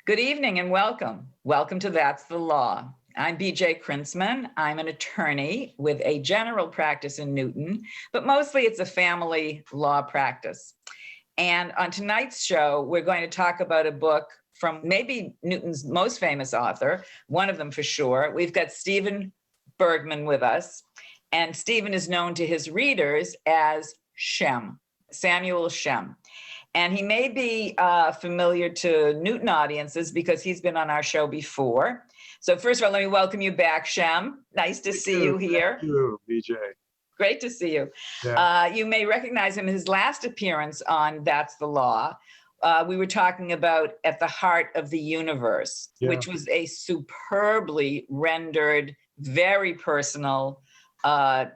Good evening and welcome. Welcome to That's the Law. I'm BJ Krintzman. I'm an attorney with a general practice in Newton, but mostly it's a family law practice. And on tonight's show, we're going to talk about a book from maybe Newton's most famous author, one of them for sure. We've got Stephen Bergman with us, and Stephen is known to his readers as Shem, Samuel Shem. And he may be familiar to Newton audiences because he's been on our show before. So first of all, let me welcome you back, Shem. Nice to see you here. Thank you, BJ. Great to see you. Yeah. You may recognize him in his last appearance on That's the Law. We were talking about At the Heart of the Universe, which was a superbly rendered, very personal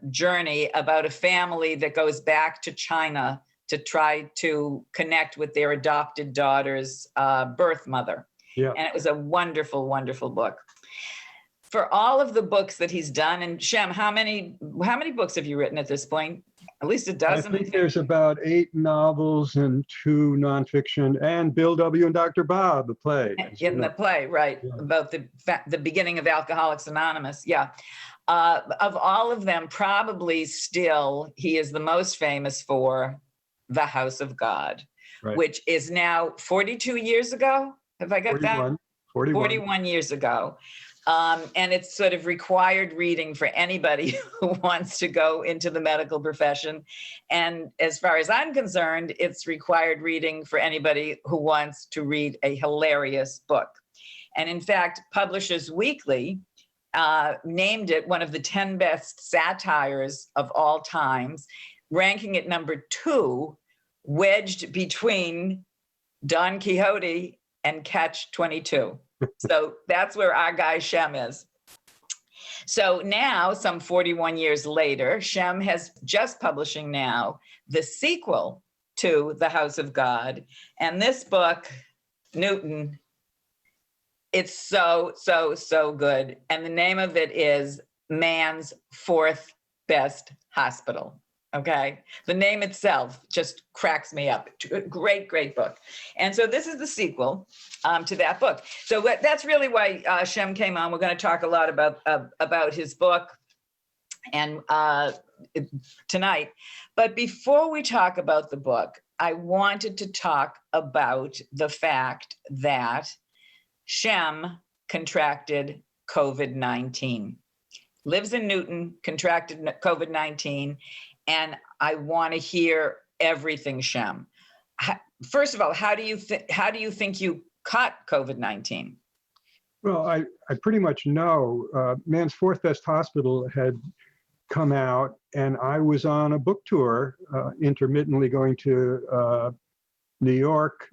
journey about a family that goes back to China to try to connect with their adopted daughter's birth mother. Yeah. And it was a wonderful, wonderful book. For all of the books that he's done, and Shem, how many books have you written at this point? At least a dozen. I think there's about 8 novels and 2 nonfiction, and Bill W. and Dr. Bob, the play. In the play, right, Yeah. about the beginning of Alcoholics Anonymous, yeah. Of all of them, probably still, he is the most famous for The House of God, Right. which is now 42 years ago. Have I got that? 41 years ago. And it's sort of required reading for anybody who wants to go into the medical profession. And as far as I'm concerned, it's required reading for anybody who wants to read a hilarious book. And in fact, Publishers Weekly named it one of the 10 best satires of all times, ranking it number 2, wedged between Don Quixote and Catch-22. So that's where our guy Shem is. So now, some 41 years later, Shem has just publishing now the sequel to The House of God. And this book, Newton, it's so, so, so good. And the name of it is Man's Fourth Best Hospital. Okay. The name itself just cracks me up. Great, great book. And so this is the sequel to that book. So that's really why Shem came on. We're going to talk a lot about his book and tonight. But before we talk about the book, I wanted to talk about the fact that Shem contracted COVID-19, lives in Newton, contracted COVID-19. And I want to hear everything, Shem. First of all, how do you think you caught COVID-19? Well, I pretty much know. Man's Fourth Best Hospital had come out, and I was on a book tour, intermittently going to New York,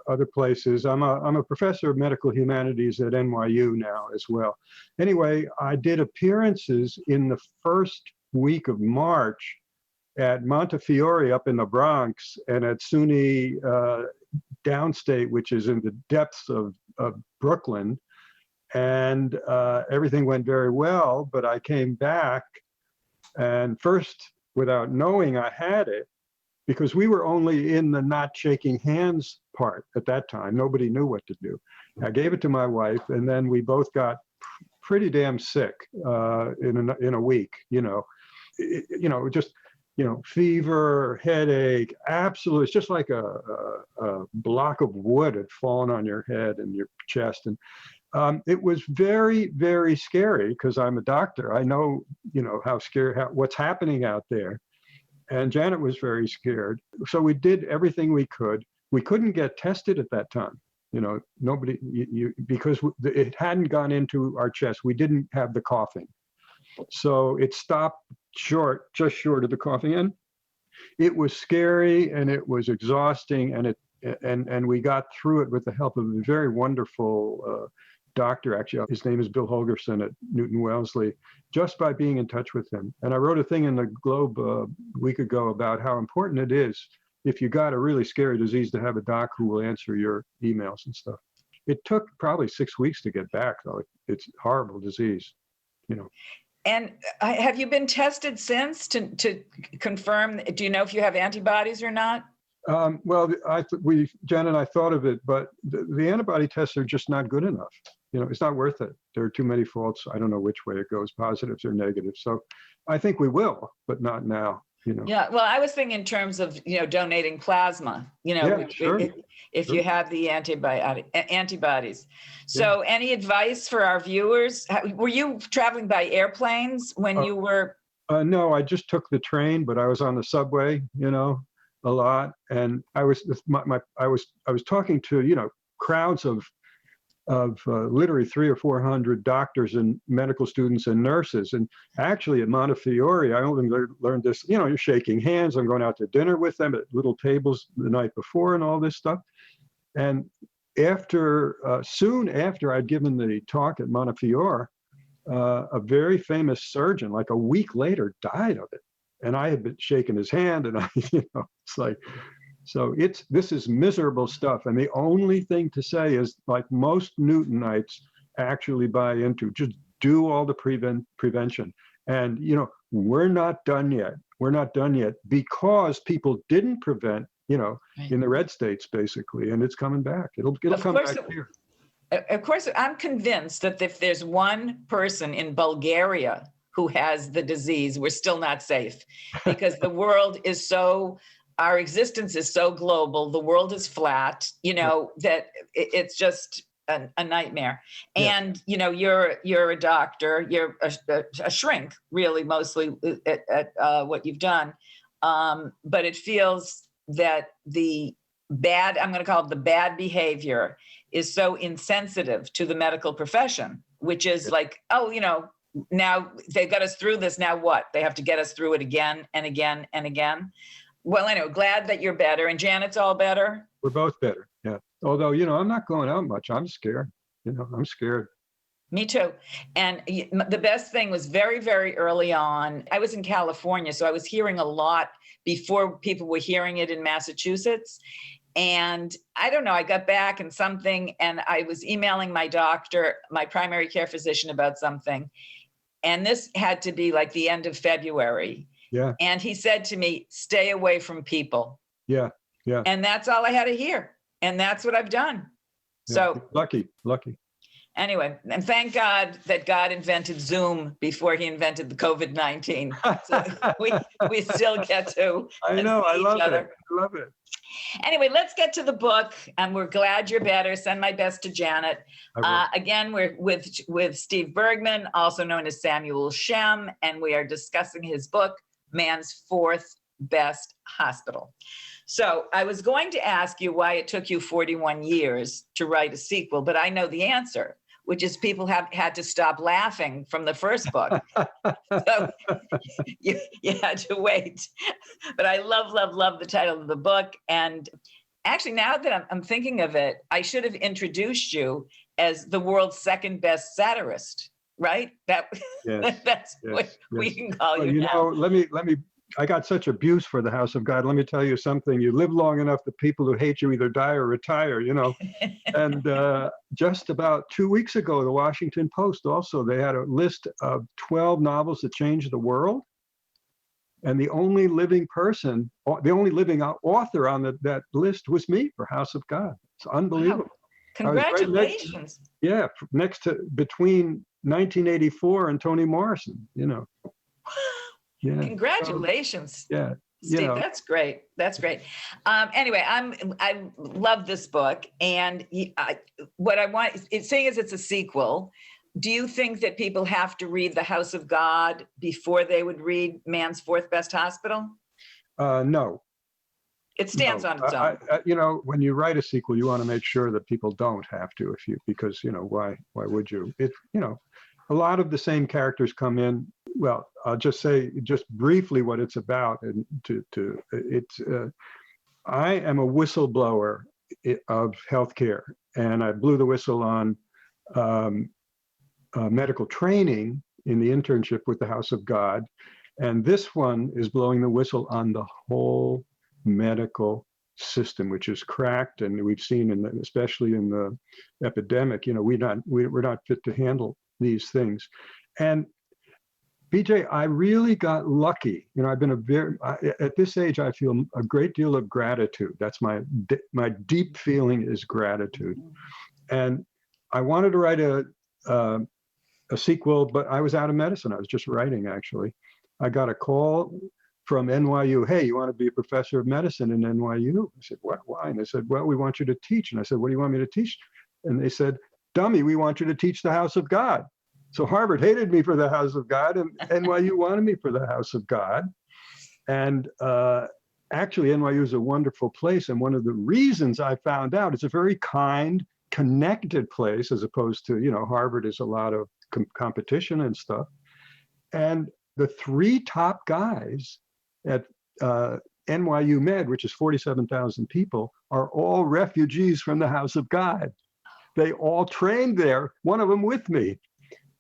other places. I'm a professor of medical humanities at NYU now as well. Anyway, I did appearances in the first week of March at Montefiore up in the Bronx, and at SUNY downstate, which is in the depths of Brooklyn. And everything went very well, but I came back, and first, without knowing I had it, because we were only in the not shaking hands part at that time. Nobody knew what to do. I gave it to my wife, and then we both got pretty damn sick in a week, just fever, headache, absolute. It's just like a block of wood had fallen on your head and your chest. And it was very, very scary because I'm a doctor. I know, how scary, what's happening out there. And Janet was very scared. So we did everything we could. We couldn't get tested at that time. Nobody, because it hadn't gone into our chest. We didn't have the coughing. So it stopped just short of the coughing. And it was scary and it was exhausting, and we got through it with the help of a very wonderful doctor. Actually, his name is Bill Holgerson at Newton Wellesley, just by being in touch with him. And I wrote a thing in the Globe a week ago about how important it is, if you got a really scary disease, to have a doc who will answer your emails and stuff. It took probably 6 weeks to get back, though. It's a horrible disease, And have you been tested since to confirm? Do you know if you have antibodies or not? Well, Jen and I thought of it, but the antibody tests are just not good enough. It's not worth it. There are too many faults. I don't know which way it goes, positives or negatives. So I think we will, but not now. Yeah, well, I was thinking in terms of, donating plasma, Yeah, sure. if Sure. you have the antibodies. So any advice for our viewers? Were you traveling by airplanes when you were? No, I just took the train, but I was on the subway, a lot. And I was talking to, crowds of literally 300 or 400 doctors and medical students and nurses. And actually at Montefiore, I only learned this, you're shaking hands. I'm going out to dinner with them at little tables the night before and all this stuff. And soon after I'd given the talk at Montefiore, a very famous surgeon, like a week later, died of it. And I had been shaking his hand, and it's like, so this is miserable stuff. And the only thing to say is, like most Newtonites actually buy into, just do all the prevention. And, we're not done yet. We're not done yet because people didn't prevent, in the red states, basically, and it's coming back. It'll come back here. Of course, I'm convinced that if there's one person in Bulgaria who has the disease, we're still not safe, because the world is our existence is so global. The world is flat, that it's just a nightmare. Yeah. And, you're a doctor, you're a shrink, really, mostly at what you've done. But it feels that I'm going to call it the bad behavior, is so insensitive to the medical profession, which is like, now they've got us through this. Now what? They have to get us through it again and again and again. Well, anyway, glad that you're better. And Janet's all better? We're both better, yeah. Although, I'm not going out much. I'm scared. I'm scared. Me too. And the best thing was very, very early on. I was in California, so I was hearing a lot before people were hearing it in Massachusetts. And I don't know, I got back and I was emailing my doctor, my primary care physician, about something. And this had to be like the end of February. Yeah. And he said to me, stay away from people. Yeah. Yeah. And that's all I had to hear. And that's what I've done. Yeah. So lucky. Anyway, and thank God that God invented Zoom before he invented the COVID-19. So we still get to I know, I love other. I love it. Anyway, let's get to the book, and we're glad you're better. Send my best to Janet. Again, we're with Steve Bergman, also known as Samuel Shem, and we are discussing his book, Man's Fourth Best Hospital. So I was going to ask you why it took you 41 years to write a sequel, but I know the answer, which is people have had to stop laughing from the first book. So you had to wait. But I love the title of the book. And actually, now that I'm thinking of it, I should have introduced you as the world's second best satirist, right? That's what we can call you now. Let me I got such abuse for the House of God. Let me tell you something. You live long enough, the people who hate you either die or retire, And just about 2 weeks ago, the Washington Post also, they had a list of 12 novels that changed the world. And the only living person, the only living author on that list was me for House of God. It's unbelievable. Wow. Congratulations. Next to between 1984 and Toni Morrison, Yeah. Congratulations. Yeah. Steve, that's great. That's great. Anyway, I love this book, and what I want, seeing as it's a sequel, do you think that people have to read The House of God before they would read Man's Fourth Best Hospital? No. It stands on its own. When you write a sequel, you want to make sure that people don't have to, because why would you? A lot of the same characters come in. Well, I'll just say just briefly what it's about, and I am a whistleblower of healthcare, and I blew the whistle on medical training in the internship with the House of God, and this one is blowing the whistle on the whole medical system, which is cracked, and we've seen, especially in the epidemic, we're not fit to handle these things. And BJ, I really got lucky. You know, I've been at this age, I feel a great deal of gratitude. That's my deep feeling is gratitude. And I wanted to write a sequel, but I was out of medicine. I was just writing, actually. I got a call from NYU. Hey, you want to be a professor of medicine in NYU? I said, what? Why? And they said, well, we want you to teach. And I said, what do you want me to teach? And they said, dummy, we want you to teach the House of God. So Harvard hated me for the House of God, and NYU wanted me for the House of God. And actually, NYU is a wonderful place. And one of the reasons I found out, it's a very kind, connected place, as opposed to, you know, Harvard is a lot of competition and stuff. And the three top guys at NYU Med, which is 47,000 people, are all refugees from the House of God. They all trained there, one of them with me.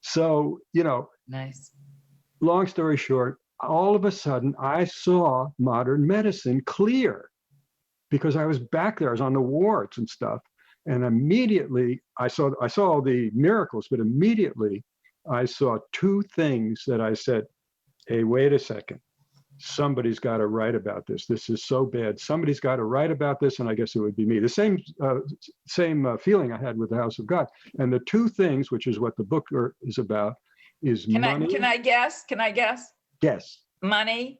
So, you know, nice. Long story short, all of a sudden I saw modern medicine clear because I was back there. I was on the wards and stuff. And immediately I saw all the miracles, but immediately I saw two things that I said, hey, wait a second. Somebody's got to write about this. This is so bad. Somebody's got to write about this, and I guess it would be me. The same feeling I had with the House of God. And the two things, which is what the book is about, is money. Can I guess? Yes. Money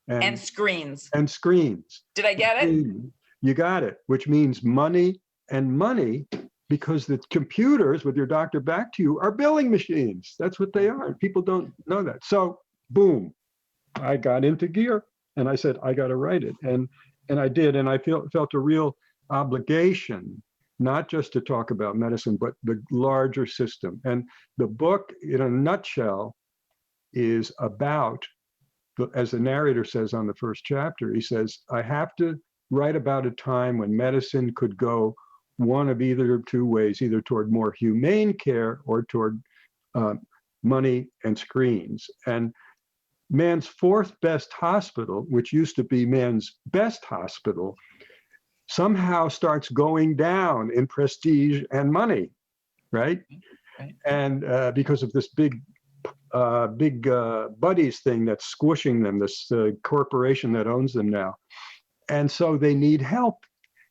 and screens. And screens. Did I get it? You got it, which means money and money, because the computers with your doctor back to you are billing machines. That's what they are. People don't know that. So, boom. I got into gear and I said, I got to write it. And I did. And I felt a real obligation, not just to talk about medicine, but the larger system. And the book, in a nutshell, is about, as the narrator says on the first chapter, he says, I have to write about a time when medicine could go one of either two ways, either toward more humane care or toward money and screens. And man's fourth best hospital, which used to be man's best hospital, somehow starts going down in prestige and money, right? And because of this big buddies thing that's squishing them, this corporation that owns them now. And so they need help.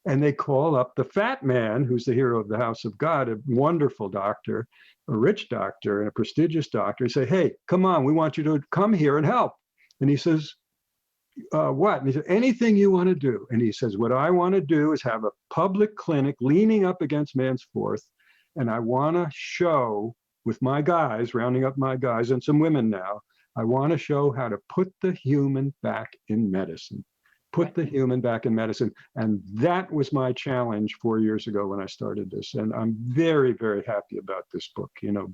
And they call up the fat man, who's the hero of the House of God, a wonderful doctor, a rich doctor and a prestigious doctor, and say, hey, come on, we want you to come here and help. And he says, what? And he said, anything you want to do. And he says, what I want to do is have a public clinic leaning up against man's fourth. And I want to show with my guys, rounding up my guys and some women now, I want to show how to put the human back in medicine. Put the human back in medicine. And that was my challenge 4 years ago when I started this. And I'm very, very happy about this book, you know.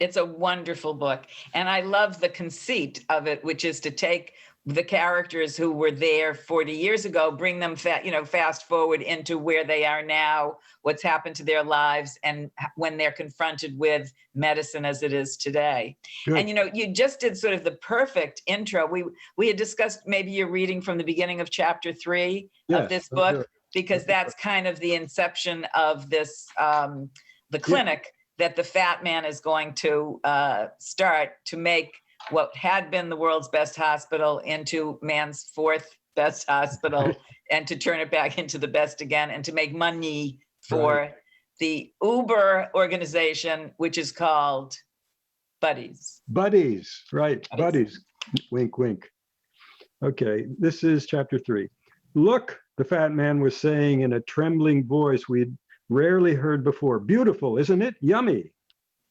It's a wonderful book. And I love the conceit of it, which is to take the characters who were there 40 years ago, bring them fast forward into where they are now, what's happened to their lives, and when they're confronted with medicine as it is today. Good. And you just did sort of the perfect intro. We had discussed maybe you're reading from the beginning of chapter 3 of this book, because that's kind of the inception of this, the clinic that the fat man is going to start to make what had been the world's best hospital into man's fourth best hospital, and to turn it back into the best again, and to make money for the Uber organization, which is called Buddies. Buddies, right, Buddies. Wink, wink. Okay, this is chapter 3. Look, the fat man was saying in a trembling voice we'd rarely heard before. Beautiful, isn't it? Yummy.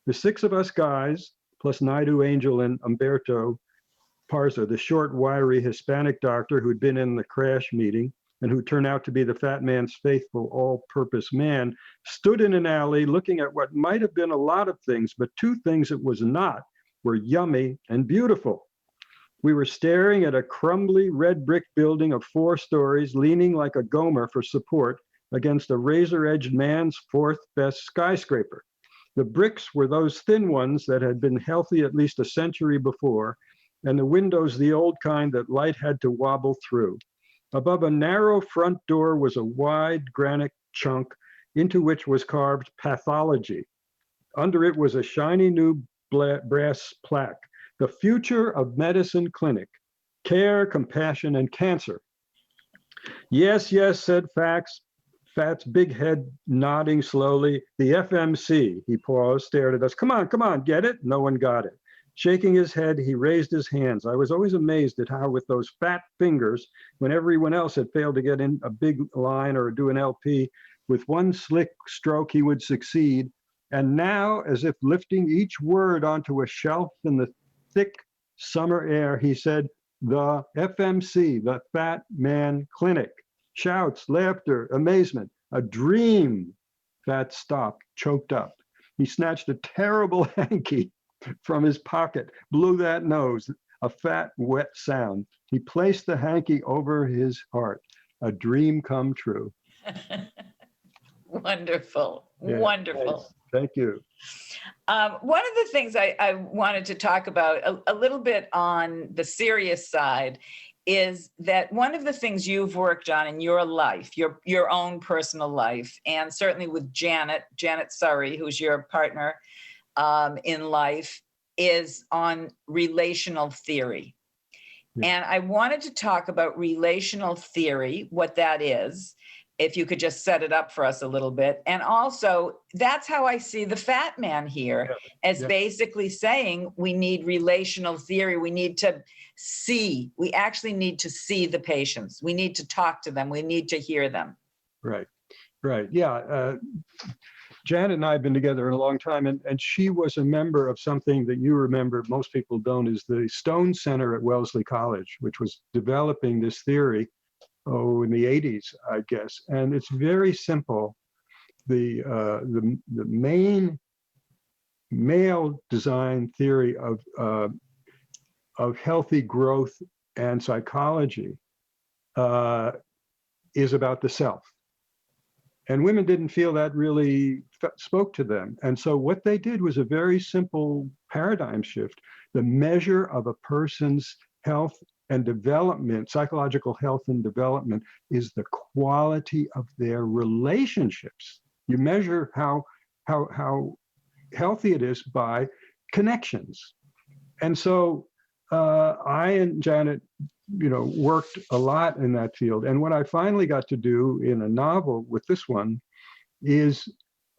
The 6 of us guys, plus Naidu Angel and Umberto Parza, the short, wiry Hispanic doctor who'd been in the crash meeting and who turned out to be the fat man's faithful all-purpose man, stood in an alley looking at what might have been a lot of things, but 2 things it was not were yummy and beautiful. We were staring at a crumbly red brick building of 4 stories, leaning like a Gomer for support against a razor-edged man's 4th best skyscraper. The bricks were those thin ones that had been healthy at least a century before, and the windows the old kind that light had to wobble through. Above a narrow front door was a wide granite chunk into which was carved pathology. Under it was a shiny new brass plaque, The Future of Medicine Clinic, Care, Compassion, and Cancer. Yes, yes, said Fat's big head nodding slowly. The FMC. He paused, stared at us. Come on, get it? No one got it. Shaking his head, he raised his hands. I was always amazed at how with those fat fingers, when everyone else had failed to get in a big line or do an LP, with one slick stroke he would succeed. And now, as if lifting each word onto a shelf in the thick summer air, he said, the FMC, the Fat Man Clinic. Shouts, laughter, amazement, a dream. Fat stopped, choked up. He snatched a terrible hanky from his pocket, blew that nose, a fat, wet sound. He placed the hanky over his heart. A dream come true. Wonderful, Yeah, wonderful. Nice. Thank you. One of the things I wanted to talk about a little bit on the serious side is that one of the things you've worked on in your life, your own personal life, and certainly with Janet Surrey, who's your partner in life, is on relational theory. Yeah. And I wanted to talk about relational theory, what that is, if you could just set it up for us a little bit. And also, that's how I see the Fat Man here, as basically saying we need relational theory. We need to see, we actually need to see the patients. We need to talk to them. We need to hear them. Right. Yeah. Janet and I have been together a long time, and she was a member of something that you remember, most people don't, is the Stone Center at Wellesley College, which was developing this theory, in the 80s, I guess. And it's very simple. The main male design theory of healthy growth and psychology is about the self. And women didn't feel that really spoke to them. And so what they did was a very simple paradigm shift. The measure of a person's health and development, psychological health and development, is the quality of their relationships. You measure how healthy it is by connections. And so I and Janet, worked a lot in that field. And what I finally got to do in a novel with this one is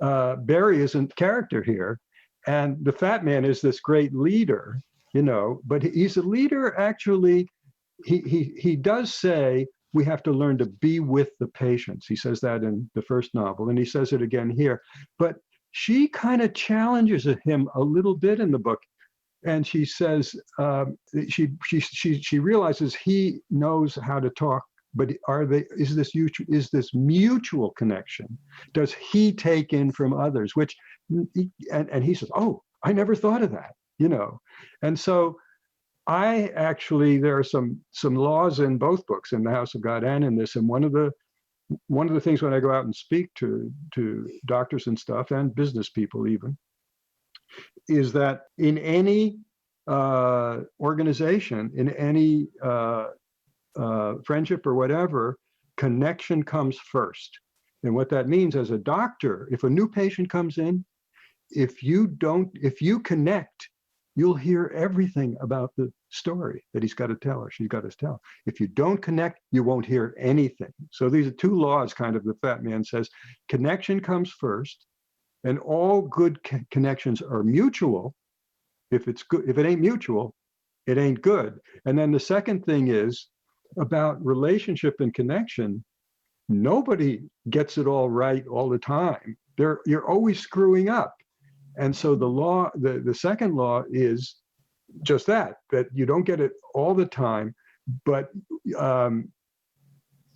Barry isn't character here. And the Fat Man is this great leader, but he's a leader. Actually, he does say we have to learn to be with the patients. He says that in the first novel, and he says it again here. But she kind of challenges him a little bit in the book. And she says she realizes he knows how to talk, but is this mutual connection? Does he take in from others? And he says, oh, I never thought of that, And so there are some laws in both books, in The House of God and in this. And one of the things when I go out and speak to doctors and stuff, and business people even, is that in any organization, in any friendship or whatever, connection comes first. And what that means as a doctor, if a new patient comes in, if you connect, you'll hear everything about the story that he's got to tell or she's got to tell. If you don't connect, you won't hear anything. So these are two laws, kind of, the Fat Man says. Connection comes first. And all good connections are mutual. If it ain't mutual, it ain't good. And then the second thing is about relationship and connection. Nobody gets it all right all the time. You're always screwing up. And so the second law is just that you don't get it all the time, but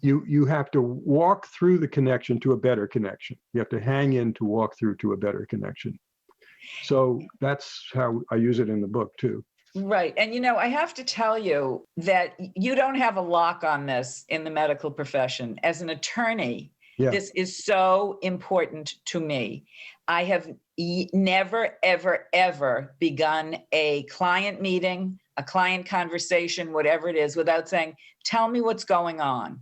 you have to walk through the connection to a better connection. You have to hang in to walk through to a better connection. So that's how I use it in the book too. Right. And, I have to tell you that you don't have a lock on this in the medical profession. As an attorney, This is so important to me. I have never, ever, ever begun a client meeting, a client conversation, whatever it is, without saying, tell me what's going on.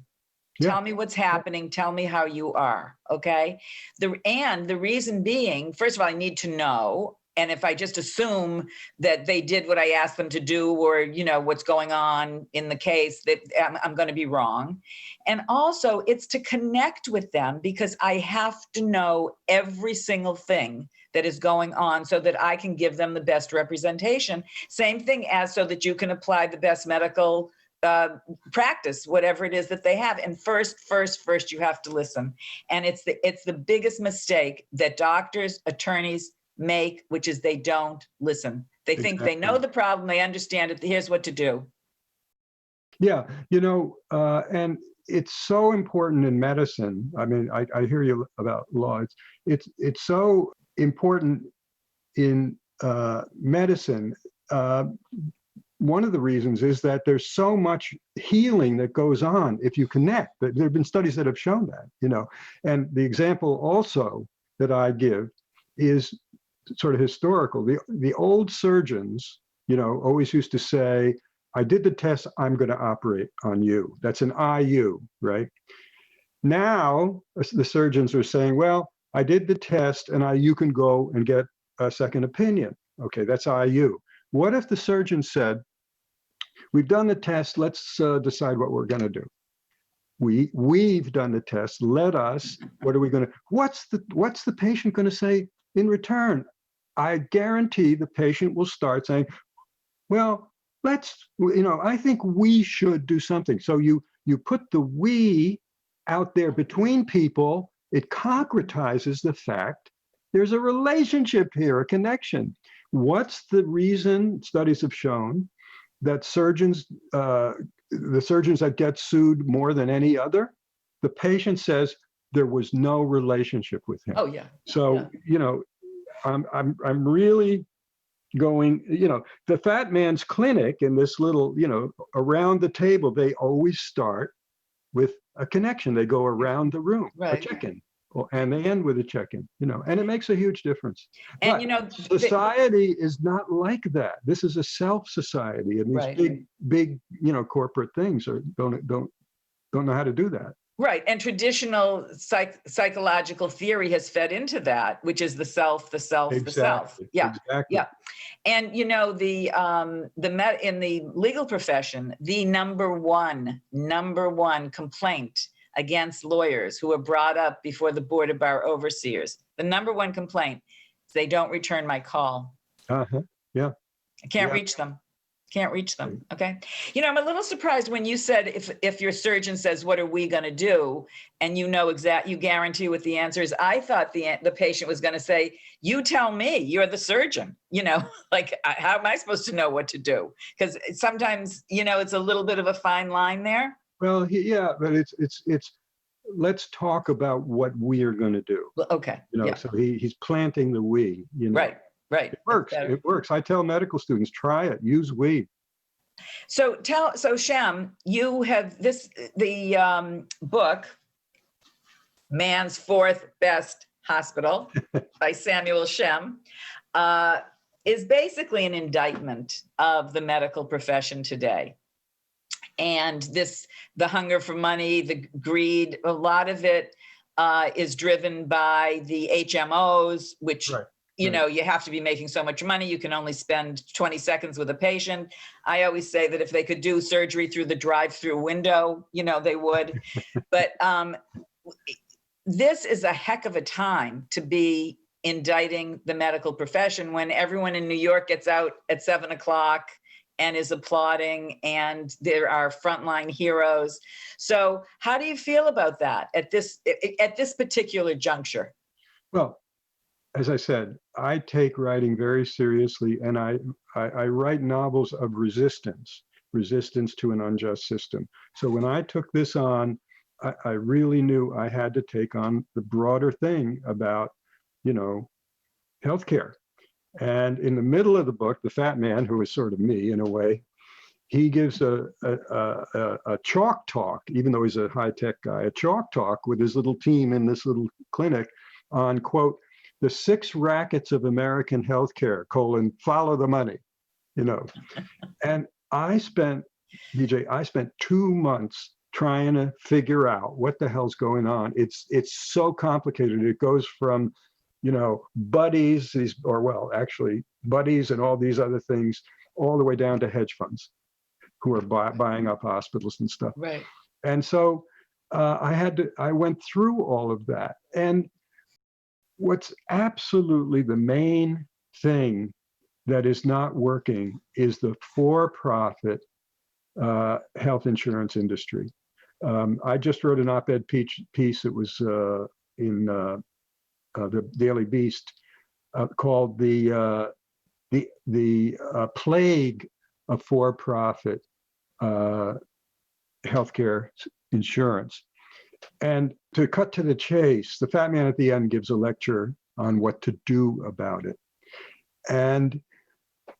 Tell me what's happening. Tell me how you are. Okay. The reason being, first of all, I need to know, And if I just assume that they did what I asked them to do, or, you know, what's going on in the case, that I'm going to be wrong. And also it's to connect with them, because I have to know every single thing that is going on so that I can give them the best representation. Same thing as so that you can apply the best medical practice, whatever it is that they have. And first, you have to listen. And it's the biggest mistake that doctors, attorneys make, which is they don't listen. They think they know the problem, they understand it, here's what to do. Yeah, you know, and it's so important in medicine. I mean, I hear you about law. It's so important in medicine. One of the reasons is that there's so much healing that goes on if you connect. There have been studies that have shown that, you know. And the example also that I give is sort of historical. The old surgeons, you know, always used to say, I did the test, I'm going to operate on you. That's an IU, right? Now, the surgeons are saying, well, I did the test and you can go and get a second opinion. Okay, that's IU. What if the surgeon said, we've done the test, let's decide what we're going to do. We've done the test, let us, what are we going to, what's the patient going to say in return? I guarantee the patient will start saying, well, I think we should do something. So you put the we out there between people, it concretizes the fact there's a relationship here, a connection. What's the reason studies have shown that surgeons, the surgeons that get sued more than any other, the patient says there was no relationship with him. Oh yeah. So, yeah. You know, I'm really going, you know, the fat man's clinic in this little, you know, around the table, they always start with a connection. They go around the room, right. A check-in, and they end with a check-in, you know, and it makes a huge difference. And, but you know, society is not like that. This is a self-society, and these right. big, you know, corporate things don't know how to do that. Right. And traditional psychological theory has fed into that, which is the self. Yeah. Exactly. Yeah. And, you know, in the legal profession, the number one complaint against lawyers who are brought up before the Board of Bar Overseers, the number one complaint is they don't return my call. Yeah. I can't reach them. Okay. You know, I'm a little surprised when you said if your surgeon says, what are we going to do? And you know you guarantee what the answer is. I thought the patient was going to say, you tell me, you're the surgeon, you know, like, how am I supposed to know what to do? Because sometimes, you know, it's a little bit of a fine line there. Well, yeah, but it's let's talk about what we are going to do. Okay. You know, so he's planting the we, you know. Right. It works. It works. I tell medical students, try it. Use we. So Shem, you have the book, Man's Fourth Best Hospital by Samuel Shem, is basically an indictment of the medical profession today. And the hunger for money, the greed, a lot of it is driven by the HMOs, which you know, you have to be making so much money. You can only spend 20 seconds with a patient. I always say that if they could do surgery through the drive-through window, you know, they would. But this is a heck of a time to be indicting the medical profession when everyone in New York gets out at 7 o'clock and is applauding, and there are frontline heroes. So how do you feel about that at this particular juncture? Well, as I said, I take writing very seriously, and I write novels of resistance to an unjust system. So when I took this on, I really knew I had to take on the broader thing about, you know, healthcare. And in the middle of the book, the fat man, who is sort of me in a way, he gives a chalk talk, even though he's a high-tech guy, a chalk talk with his little team in this little clinic on, quote, the 6 rackets of American healthcare, follow the money, you know. And I spent 2 months trying to figure out what the hell's going on. It's so complicated. It goes from, buddies, actually buddies and all these other things, all the way down to hedge funds who are buying up hospitals and stuff. Right. And so I went through all of that. And what's absolutely the main thing that is not working is the for-profit health insurance industry. I just wrote an op-ed piece. It was in the Daily Beast called the plague of for-profit healthcare insurance. And to cut to the chase, the fat man at the end gives a lecture on what to do about it. And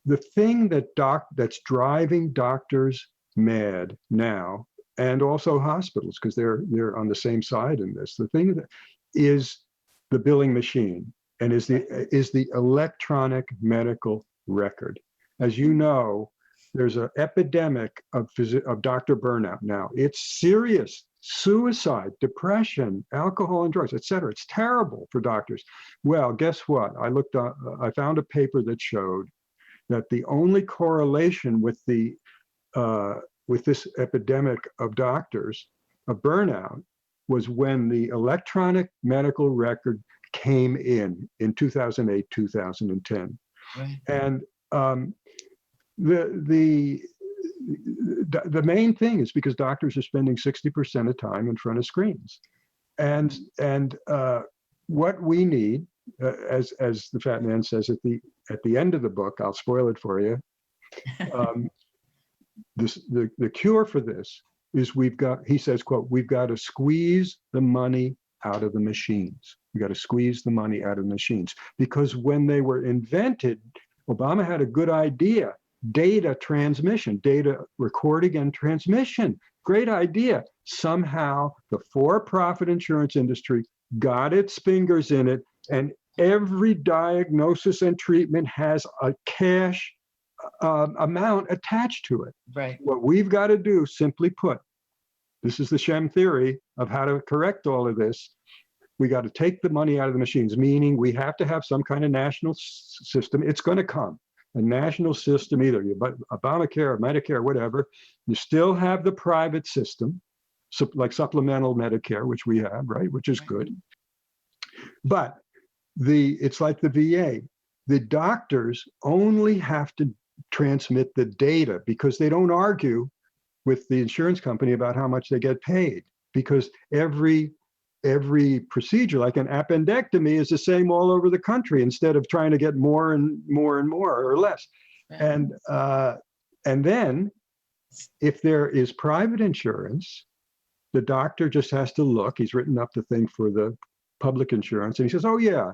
the thing that's driving doctors mad now, and also hospitals, because they're on the same side in this, the thing that is the billing machine and is the electronic medical record. As you know, there's an epidemic of doctor burnout now. It's serious. Suicide, depression, alcohol and drugs, et cetera. It's terrible for doctors. Well, guess what? I found a paper that showed that the only correlation with this epidemic of doctors, of burnout, was when the electronic medical record came in 2008, 2010. Right. And the main thing is because doctors are spending 60% of time in front of screens. And what we need, as the fat man says at the end of the book, I'll spoil it for you, the cure for this is he says, quote, we've got to squeeze the money out of the machines. We got to squeeze the money out of the machines. Because when they were invented, Obama had a good idea. Data transmission, data recording and transmission. Great idea. Somehow the for-profit insurance industry got its fingers in it, and every diagnosis and treatment has a cash amount attached to it. Right. What we've got to do, simply put, this is the Shem theory of how to correct all of this. We got to take the money out of the machines, meaning we have to have some kind of national system. It's going to come. A national system, either Obamacare or Medicare, whatever. You still have the private system, like supplemental Medicare, which we have, right, which is good. But it's like the VA. The doctors only have to transmit the data because they don't argue with the insurance company about how much they get paid, because every procedure, like an appendectomy, is the same all over the country, instead of trying to get more and more and more or less. Right. And then if there is private insurance, the doctor just has to look. He's written up the thing for the public insurance, and he says, oh yeah,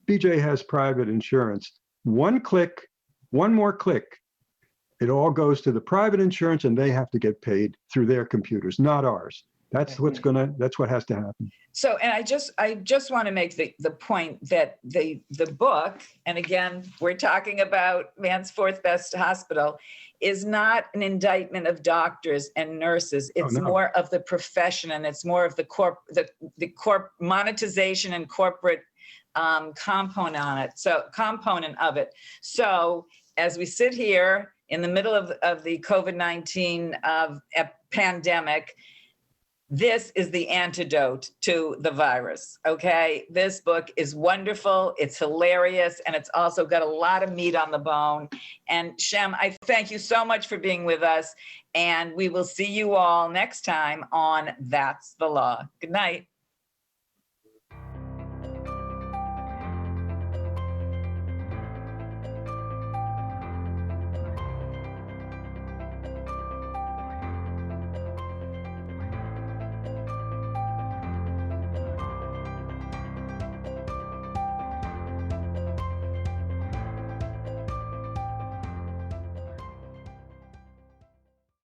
BJ has private insurance. One more click, it all goes to the private insurance, and they have to get paid through their computers, not ours. That's what has to happen. So, and I just want to make the point that the book, and again, we're talking about Man's Fourth Best Hospital, is not an indictment of doctors and nurses. It's more of the profession, and it's more of the monetization and corporate component of it. So as we sit here in the middle of the COVID-19 pandemic, this is the antidote to the virus, okay? This book is wonderful, it's hilarious, and it's also got a lot of meat on the bone. And Shem, I thank you so much for being with us, and we will see you all next time on That's the Law. Good night.